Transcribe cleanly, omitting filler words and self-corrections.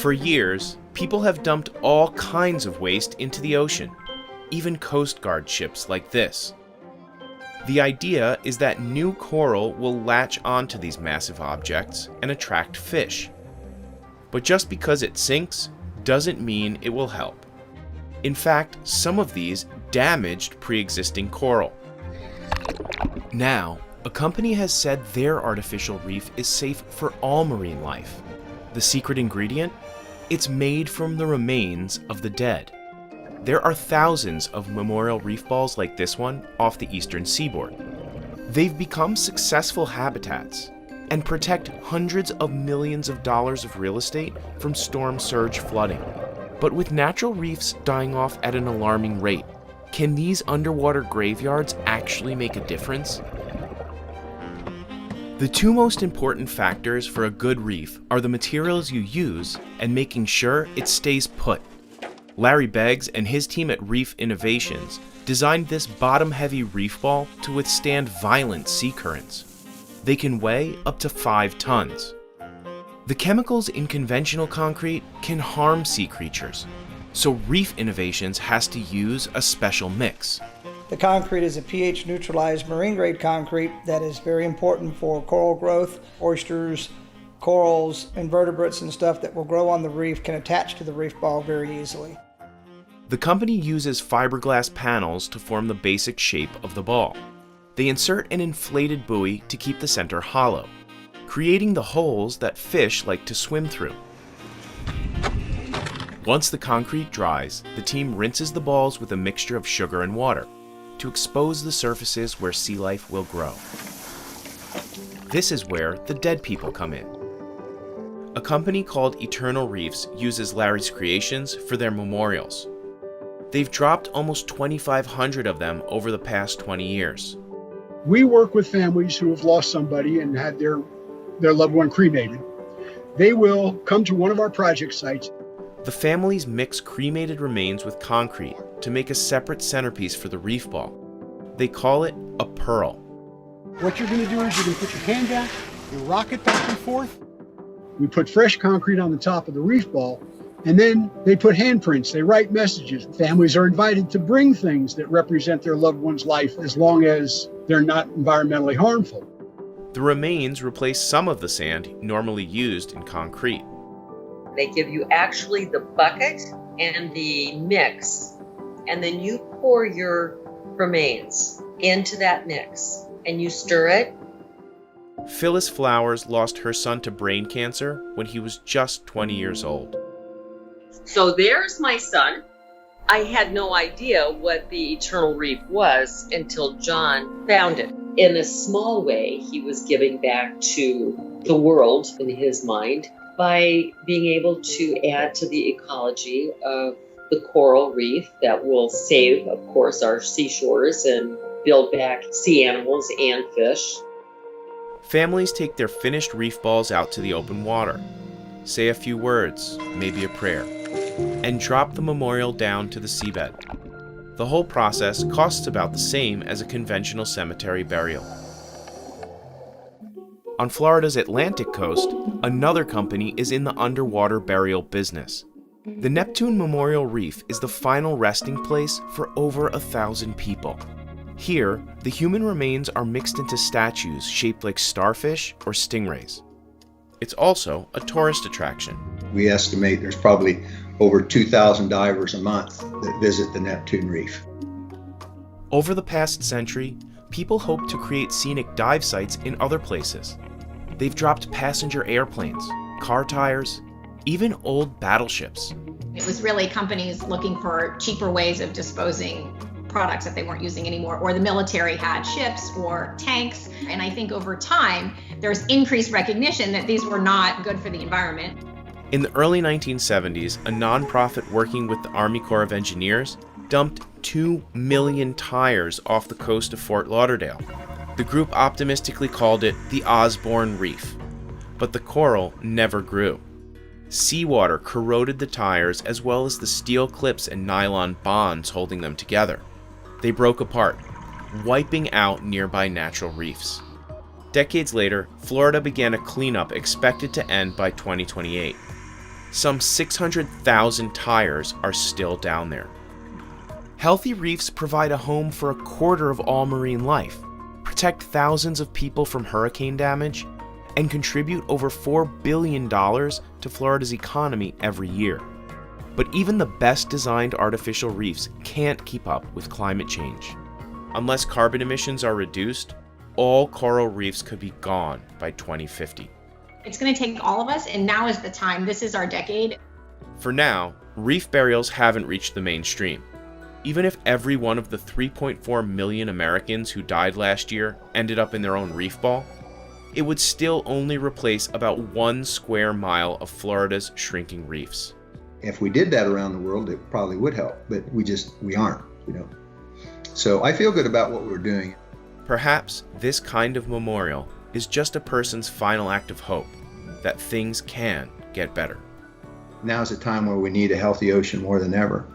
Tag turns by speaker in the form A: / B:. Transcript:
A: For years, people have dumped all kinds of waste into the ocean, even Coast Guard ships like this. The idea is that new coral will latch onto these massive objects and attract fish. But just because it sinks doesn't mean it will help. In fact, some of these damaged pre-existing coral. Now, a company has said their artificial reef is safe for all marine life. The secret ingredient? It's made from the remains of the dead. There are thousands of memorial reef balls like this one off the eastern seaboard. They've become successful habitats and protect hundreds of millions of dollars of real estate from storm surge flooding. But with natural reefs dying off at an alarming rate, can these underwater graveyards actually make a difference? The two most important factors for a good reef are the materials you use and making sure it stays put. Larry Beggs and his team at Reef Innovations designed this bottom-heavy reef ball to withstand violent sea currents. They can weigh up to 5 tons. The chemicals in conventional concrete can harm sea creatures, so Reef Innovations has to use a special mix.
B: The concrete is a pH-neutralized marine-grade concrete that is very important for coral growth. Oysters, corals, invertebrates, and stuff that will grow on the reef can attach to the reef ball very easily.
A: The company uses fiberglass panels to form the basic shape of the ball. They insert an inflated buoy to keep the center hollow, creating the holes that fish like to swim through. Once the concrete dries, the team rinses the balls with a mixture of sugar and water to expose the surfaces where sea life will grow. This is where the dead people come in. A company called Eternal Reefs uses Larry's creations for their memorials. They've dropped almost 2,500 of them over the past 20 years.
C: We work with families who have lost somebody and had their loved one cremated. They will come to one of our project sites.
A: The families mix cremated remains with concrete to make a separate centerpiece for the reef ball. They call it a pearl.
D: What you're going to do is you're going to put your hand down, you rock it back and forth.
C: We put fresh concrete on the top of the reef ball, and then they put handprints, they write messages. Families are invited to bring things that represent their loved one's life as long as they're not environmentally harmful.
A: The remains replace some of the sand normally used in concrete.
E: They give you actually the bucket and the mix, and then you pour your remains into that mix and you stir it.
A: Phyllis Flowers lost her son to brain cancer when he was just 20 years old.
E: So there's my son. I had no idea what the Eternal Reef was until John found it. In a small way, he was giving back to the world in his mind by being able to add to the ecology of the coral reef that will save, of course, our seashores and build back sea animals and fish.
A: Families take their finished reef balls out to the open water, say a few words, maybe a prayer, and drop the memorial down to the seabed. The whole process costs about the same as a conventional cemetery burial. On Florida's Atlantic coast, another company is in the underwater burial business. The Neptune Memorial Reef is the final resting place for over 1,000 people. Here, the human remains are mixed into statues shaped like starfish or stingrays. It's also a tourist attraction.
F: We estimate there's probably over 2,000 divers a month that visit the Neptune Reef.
A: Over the past century, people hope to create scenic dive sites in other places. They've dropped passenger airplanes, car tires, even old battleships.
G: It was really companies looking for cheaper ways of disposing products that they weren't using anymore, or the military had ships or tanks. And I think over time, there's increased recognition that these were not good for the environment.
A: In the early 1970s, a nonprofit working with the Army Corps of Engineers dumped 2 million tires off the coast of Fort Lauderdale. The group optimistically called it the Osborne Reef, but the coral never grew. Seawater corroded the tires as well as the steel clips and nylon bonds holding them together. They broke apart, wiping out nearby natural reefs. Decades later, Florida began a cleanup expected to end by 2028. Some 600,000 tires are still down there. Healthy reefs provide a home for a quarter of all marine life, protect thousands of people from hurricane damage, and contribute over $4 billion to Florida's economy every year. But even the best designed artificial reefs can't keep up with climate change. Unless carbon emissions are reduced, all coral reefs could be gone by 2050.
G: It's going to take all of us, and now is the time. This is our decade.
A: For now, reef burials haven't reached the mainstream. Even if every one of the 3.4 million Americans who died last year ended up in their own reef ball, it would still only replace about 1 square mile of Florida's shrinking reefs.
F: If we did that around the world, it probably would help, but we aren't, So I feel good about what we're doing.
A: Perhaps this kind of memorial is just a person's final act of hope that things can get better.
F: Now is a time where we need a healthy ocean more than ever.